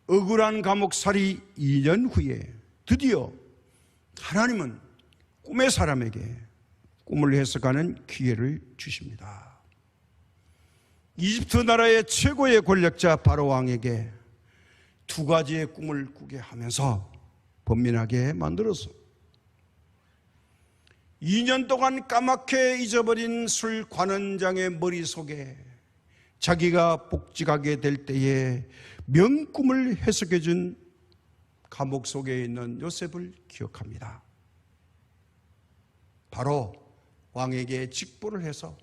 억울한 감옥살이 2년 후에 드디어 하나님은 꿈의 사람에게 꿈을 해석하는 기회를 주십니다. 이집트 나라의 최고의 권력자 바로 왕에게 2가지의 꿈을 꾸게 하면서 번민하게 만들어서 2년 동안 까맣게 잊어버린 술 관원장의 머릿속에 자기가 복직하게 될 때에 명꿈을 해석해 준 감옥 속에 있는 요셉을 기억합니다. 바로 왕에게 직보를 해서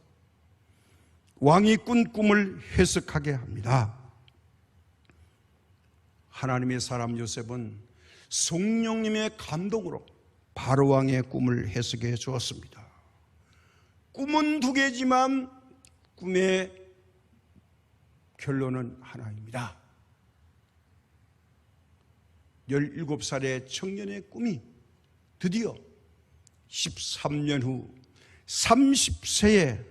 왕이 꾼 꿈을 해석하게 합니다. 하나님의 사람 요셉은 성령님의 감동으로 바로 왕의 꿈을 해석해 주었습니다. 꿈은 2개지만 꿈의 결론은 하나입니다. 17살의 청년의 꿈이 드디어 13년 후 30세에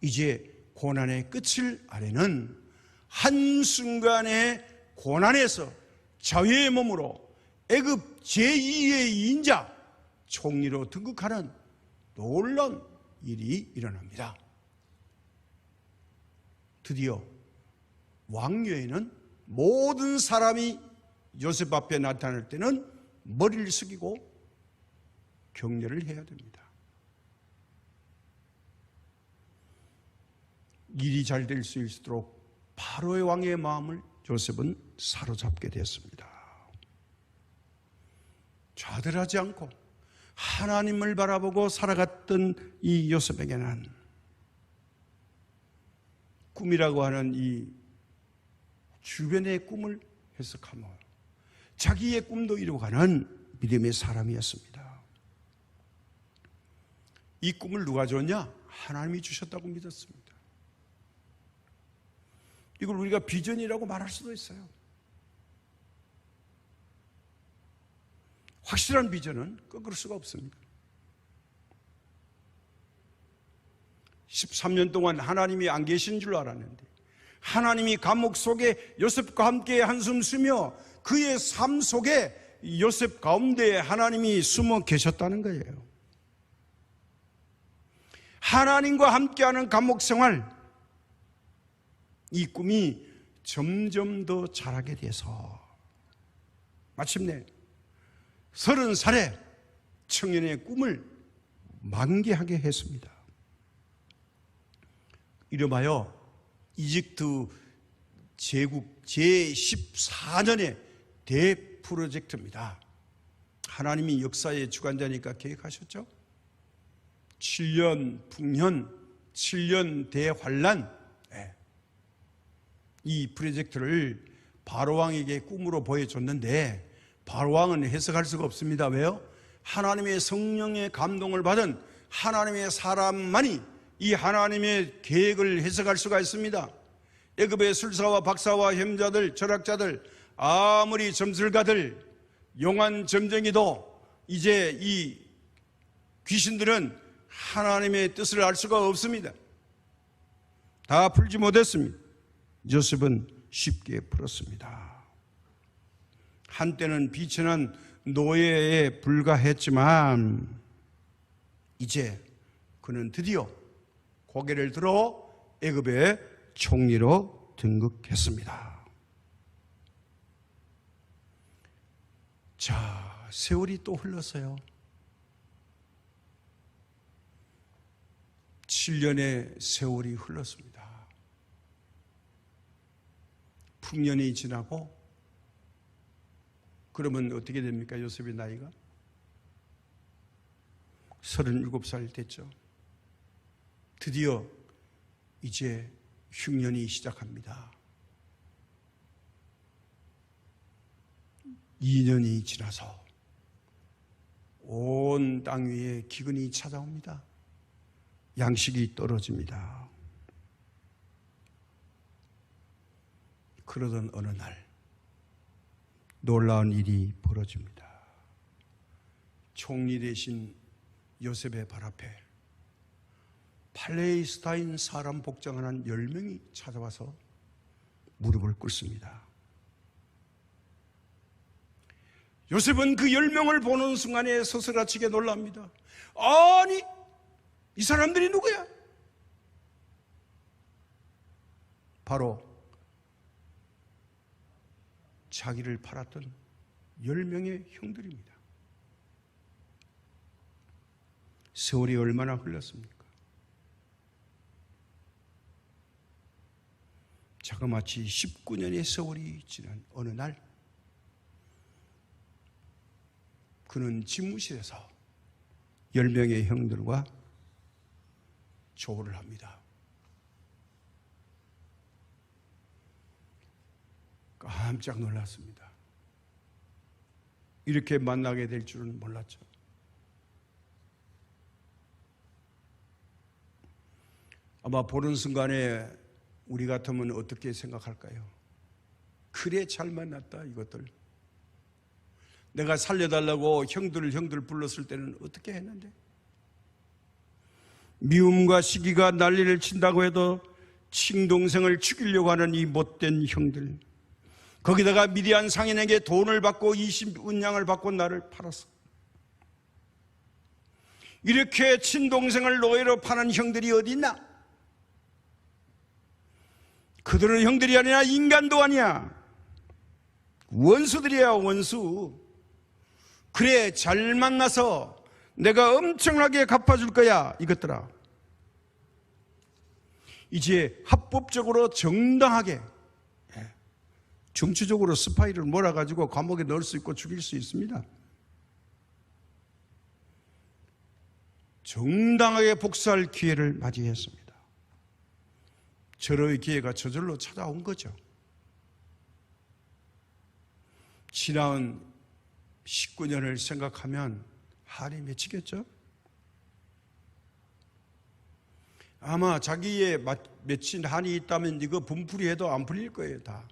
이제 고난의 끝을 아래는 한순간의 고난에서 자유의 몸으로 애굽 제2의 인자 총리로 등극하는 놀라운 일이 일어납니다. 드디어 왕녀에는 모든 사람이 요셉 앞에 나타날 때는 머리를 숙이고 경례를 해야 됩니다. 일이 잘 될 수 있도록 바로의 왕의 마음을 요셉은 사로잡게 됐습니다. 좌절하지 않고 하나님을 바라보고 살아갔던 이 요셉에게는 꿈이라고 하는 이 주변의 꿈을 해석하며 자기의 꿈도 이루어가는 믿음의 사람이었습니다. 이 꿈을 누가 줬냐? 하나님이 주셨다고 믿었습니다. 이걸 우리가 비전이라고 말할 수도 있어요. 확실한 비전은 꺾을 수가 없습니다. 13년 동안 하나님이 안 계신 줄 알았는데 하나님이 감옥 속에 요셉과 함께 한숨 쉬며 그의 삶 속에 요셉 가운데 하나님이 숨어 계셨다는 거예요. 하나님과 함께하는 감옥 생활, 이 꿈이 점점 더 자라게 돼서 마침내 30살에 청년의 꿈을 만개하게 했습니다. 이름하여 이집트 제국 제14년의 대프로젝트입니다. 하나님이 역사의 주관자니까 계획하셨죠. 7년 풍년, 7년 대환란, 이 프로젝트를 바로왕에게 꿈으로 보여줬는데 바로왕은 해석할 수가 없습니다. 왜요? 하나님의 성령의 감동을 받은 하나님의 사람만이 이 하나님의 계획을 해석할 수가 있습니다. 애굽의 술사와 박사와 혐자들, 철학자들, 아무리 점술가들, 용한 점쟁이도 이제 이 귀신들은 하나님의 뜻을 알 수가 없습니다. 다 풀지 못했습니다. 요셉은 쉽게 풀었습니다. 한때는 비천한 노예에 불과했지만 이제 그는 드디어 고개를 들어 애굽의 총리로 등극했습니다. 자, 세월이 또 흘렀어요. 7년의 세월이 흘렀습니다. 풍년이 지나고 그러면 어떻게 됩니까? 요셉의 나이가 37살 됐죠. 드디어 이제 흉년이 시작합니다. 2년이 지나서 온 땅 위에 기근이 찾아옵니다. 양식이 떨어집니다. 그러던 어느 날 놀라운 일이 벌어집니다. 총리 대신 요셉의 발 앞에 팔레스타인 사람 복장을 한 10명이 찾아와서 무릎을 꿇습니다. 요셉은 그 10명을 보는 순간에 서스라치게 놀랍니다. 아니, 이 사람들이 누구야? 바로 자기를 팔았던 10명의 형들입니다. 세월이 얼마나 흘렀습니까? 자그마치 19년의 세월이 지난 어느 날, 그는 집무실에서 10명의 형들과 조를 합니다. 깜짝 놀랐습니다. 이렇게 만나게 될 줄은 몰랐죠. 아마 보는 순간에 우리 같으면 어떻게 생각할까요? 그래, 잘 만났다 이것들. 내가 살려달라고 형들 불렀을 때는 어떻게 했는데? 미움과 시기가 난리를 친다고 해도 친동생을 죽이려고 하는 이 못된 형들, 거기다가 미디안 상인에게 돈을 받고 20운냥을 받고 나를 팔았어. 이렇게 친동생을 노예로 파는 형들이 어디 있나? 그들은 형들이 아니라 인간도 아니야. 원수들이야, 원수. 그래, 잘 만나서 내가 엄청나게 갚아줄 거야, 이것들아. 이제 합법적으로 정당하게, 정치적으로 스파이를 몰아가지고 감옥에 넣을 수 있고 죽일 수 있습니다. 정당하게 복수할 기회를 맞이했습니다. 절호의 기회가 저절로 찾아온 거죠. 지나온 19년을 생각하면 한이 맺히겠죠? 아마 자기의 맺힌 한이 있다면 이거 분풀이 해도 안 풀릴 거예요, 다.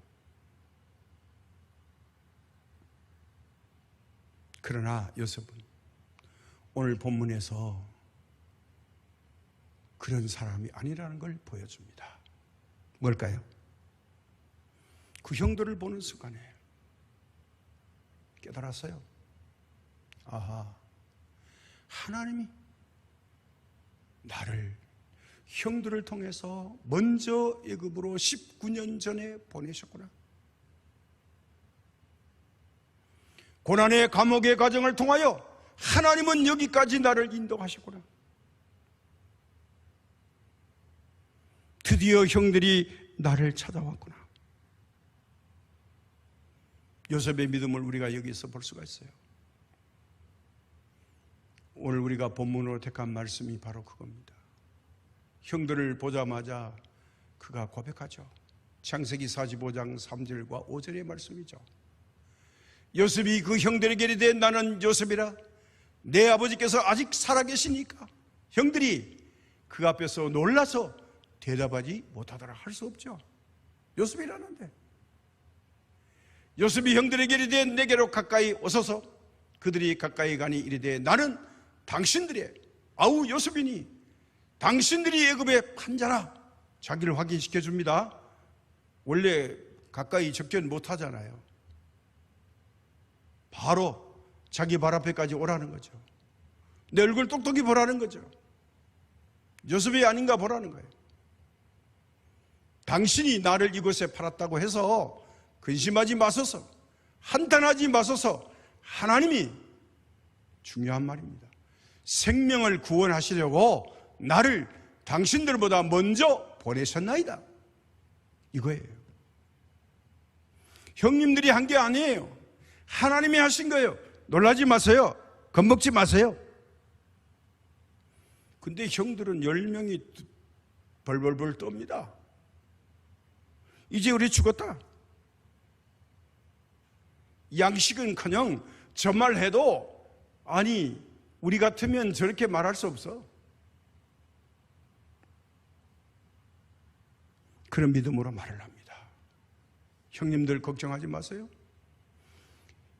그러나 요셉은 오늘 본문에서 그런 사람이 아니라는 걸 보여줍니다. 뭘까요? 그 형들을 보는 순간에 깨달았어요. 아하, 하나님이 나를 형들을 통해서 먼저 애굽으로 19년 전에 보내셨구나. 고난의 감옥의 과정을 통하여 하나님은 여기까지 나를 인도하셨구나. 드디어 형들이 나를 찾아왔구나. 요셉의 믿음을 우리가 여기서 볼 수가 있어요. 오늘 우리가 본문으로 택한 말씀이 바로 그겁니다. 형들을 보자마자 그가 고백하죠. 창세기 45장 3절과 5절의 말씀이죠. 요셉이 그 형들에게 이르되 나는 요셉이라 내 아버지께서 아직 살아계시니까. 형들이 그 앞에서 놀라서 대답하지 못하더라. 할 수 없죠. 요셉이라는데. 요셉이 형들에게 이르되 내게로 가까이 오소서. 그들이 가까이 가니 이르되 나는 당신들의 아우 요셉이니 당신들이 애굽의 판자라. 자기를 확인시켜 줍니다. 원래 가까이 접견 못하잖아요. 바로 자기 발 앞에까지 오라는 거죠. 내 얼굴 똑똑히 보라는 거죠. 요셉이 아닌가 보라는 거예요. 당신이 나를 이곳에 팔았다고 해서 근심하지 마소서, 한탄하지 마소서. 하나님이 중요한 말입니다. 생명을 구원하시려고 나를 당신들보다 먼저 보내셨나이다. 이거예요. 형님들이 한 게 아니에요. 하나님이 하신 거예요. 놀라지 마세요. 겁먹지 마세요. 근데 형들은 10명이 벌벌벌 떱니다. 이제 우리 죽었다. 양식은커녕 저 말해도 아니 우리 같으면 저렇게 말할 수 없어. 그런 믿음으로 말을 합니다. 형님들 걱정하지 마세요.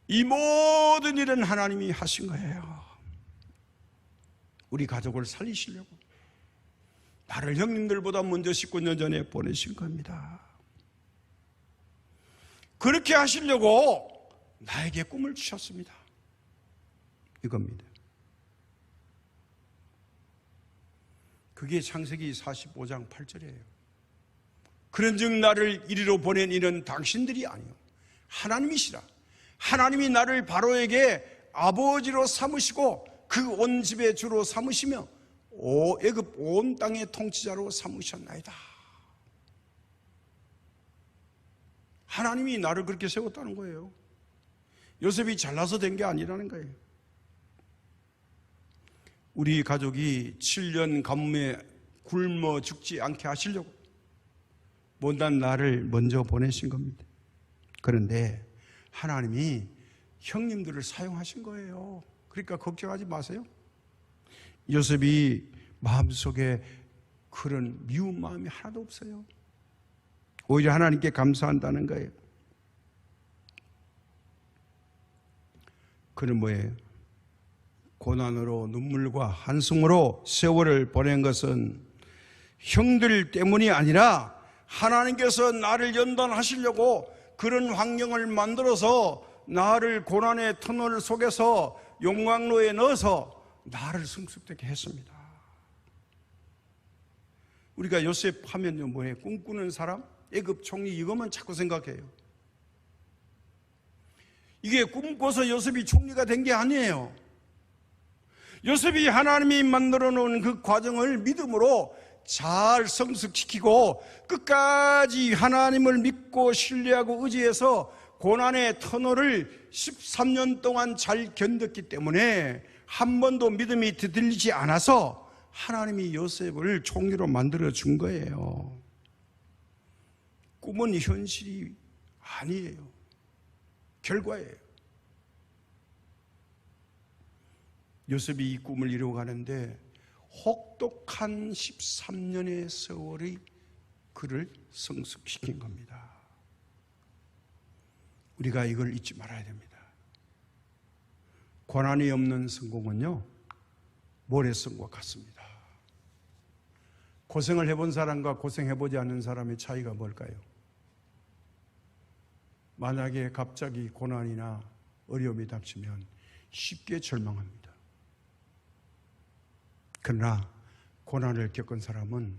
이 모든 일은 하나님이 하신 거예요. 우리 가족을 살리시려고 나를 형님들보다 먼저 19년 전에 보내신 겁니다. 그렇게 하시려고 나에게 꿈을 주셨습니다. 이겁니다. 그게 창세기 45장 8절이에요. 그런즉 나를 이리로 보낸 이는 당신들이 아니요 하나님이시라. 하나님이 나를 바로에게 아버지로 삼으시고 그 온 집의 주로 삼으시며 애굽 온 땅의 통치자로 삼으셨나이다. 하나님이 나를 그렇게 세웠다는 거예요. 요셉이 잘나서 된 게 아니라는 거예요. 우리 가족이 7년 가뭄에 굶어 죽지 않게 하시려고 못난 나를 먼저 보내신 겁니다. 그런데 하나님이 형님들을 사용하신 거예요. 그러니까 걱정하지 마세요. 요셉이 마음속에 그런 미운 마음이 하나도 없어요. 오히려 하나님께 감사한다는 거예요. 그는 뭐예요? 고난으로 눈물과 한숨으로 세월을 보낸 것은 형들 때문이 아니라 하나님께서 나를 연단하시려고 그런 환경을 만들어서 나를 고난의 터널 속에서 용광로에 넣어서 나를 성숙되게 했습니다. 우리가 요셉 하면요 뭐예요? 꿈꾸는 사람? 애굽 총리 이것만 자꾸 생각해요. 이게 꿈꿔서 요셉이 총리가 된 게 아니에요. 요셉이 하나님이 만들어 놓은 그 과정을 믿음으로 잘 성숙시키고 끝까지 하나님을 믿고 신뢰하고 의지해서 고난의 터널을 13년 동안 잘 견뎠기 때문에 한 번도 믿음이 뒤틀리지 않아서 하나님이 요셉을 총리로 만들어 준 거예요. 꿈은 현실이 아니에요. 결과예요. 요셉이 이 꿈을 이루어가는데 혹독한 13년의 세월이 그를 성숙시킨 겁니다. 우리가 이걸 잊지 말아야 됩니다. 고난이 없는 성공은요 모래성과 같습니다. 고생을 해본 사람과 고생해보지 않는 사람의 차이가 뭘까요? 만약에 갑자기 고난이나 어려움이 닥치면 쉽게 절망합니다. 그러나 고난을 겪은 사람은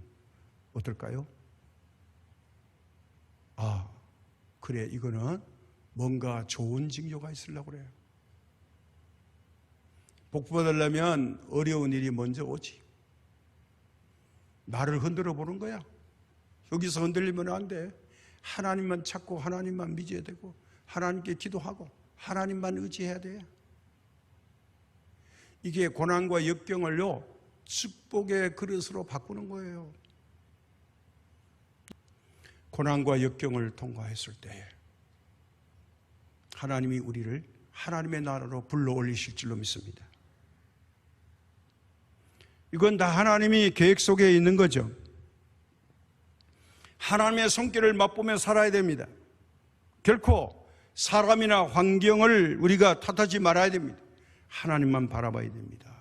어떨까요? 아, 그래, 이거는 뭔가 좋은 징조가 있으려고 그래요. 복 받으려면 어려운 일이 먼저 오지. 나를 흔들어 보는 거야. 여기서 흔들리면 안 돼. 하나님만 찾고 하나님만 믿어야 되고 하나님께 기도하고 하나님만 의지해야 돼. 이게 고난과 역경을요 축복의 그릇으로 바꾸는 거예요. 고난과 역경을 통과했을 때 하나님이 우리를 하나님의 나라로 불러 올리실 줄로 믿습니다. 이건 다 하나님이 계획 속에 있는 거죠. 하나님의 손길을 맛보며 살아야 됩니다. 결코 사람이나 환경을 우리가 탓하지 말아야 됩니다. 하나님만 바라봐야 됩니다.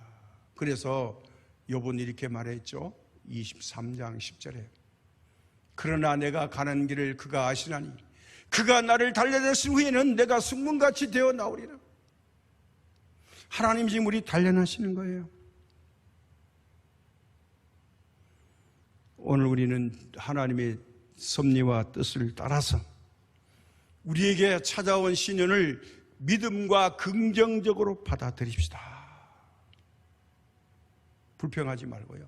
그래서 욥은 이렇게 말했죠. 23장 10절에 그러나 내가 가는 길을 그가 아시나니 그가 나를 달려내신 후에는 내가 승문같이 되어 나오리라. 하나님 지금 우리 단련하시는 거예요. 오늘 우리는 하나님의 섭리와 뜻을 따라서 우리에게 찾아온 시련을 믿음과 긍정적으로 받아들입시다. 불평하지 말고요.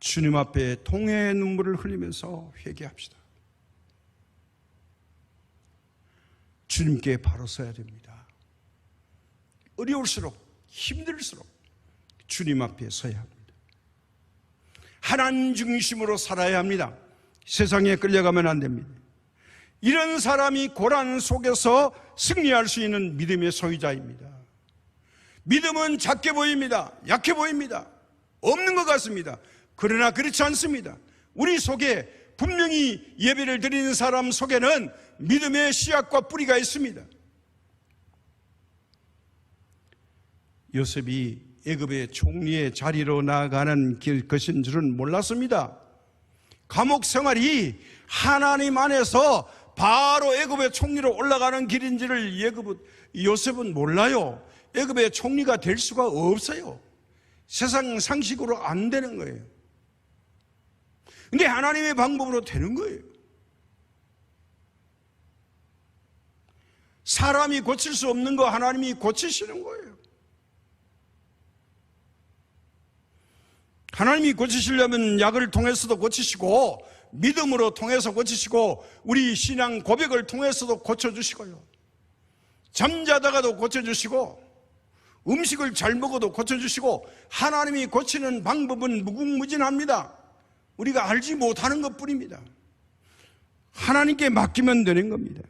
주님 앞에 통회의 눈물을 흘리면서 회개합시다. 주님께 바로 서야 됩니다. 어려울수록 힘들수록 주님 앞에 서야 합니다. 하나님 중심으로 살아야 합니다. 세상에 끌려가면 안 됩니다. 이런 사람이 고난 속에서 승리할 수 있는 믿음의 소유자입니다. 믿음은 작게 보입니다. 약해 보입니다. 없는 것 같습니다. 그러나 그렇지 않습니다. 우리 속에 분명히 예배를 드리는 사람 속에는 믿음의 씨앗과 뿌리가 있습니다. 요셉이 애굽의 총리의 자리로 나아가는 것인 줄은 몰랐습니다. 감옥 생활이 하나님 안에서 바로 애굽의 총리로 올라가는 길인지를 요셉은 몰라요. 애굽의 총리가 될 수가 없어요. 세상 상식으로 안 되는 거예요. 근데 하나님의 방법으로 되는 거예요. 사람이 고칠 수 없는 거 하나님이 고치시는 거예요. 하나님이 고치시려면 약을 통해서도 고치시고 믿음으로 통해서 고치시고 우리 신앙 고백을 통해서도 고쳐주시고요. 잠자다가도 고쳐주시고 음식을 잘 먹어도 고쳐주시고 하나님이 고치는 방법은 무궁무진합니다. 우리가 알지 못하는 것뿐입니다. 하나님께 맡기면 되는 겁니다.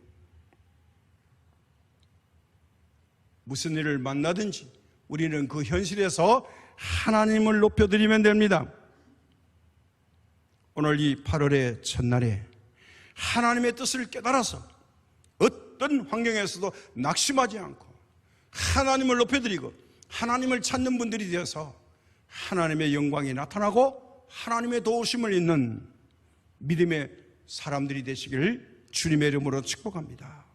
무슨 일을 만나든지 우리는 그 현실에서 하나님을 높여드리면 됩니다. 오늘 이 8월의 첫날에 하나님의 뜻을 깨달아서 어떤 환경에서도 낙심하지 않고 하나님을 높여드리고 하나님을 찾는 분들이 되어서 하나님의 영광이 나타나고 하나님의 도우심을 있는 믿음의 사람들이 되시길 주님의 이름으로 축복합니다.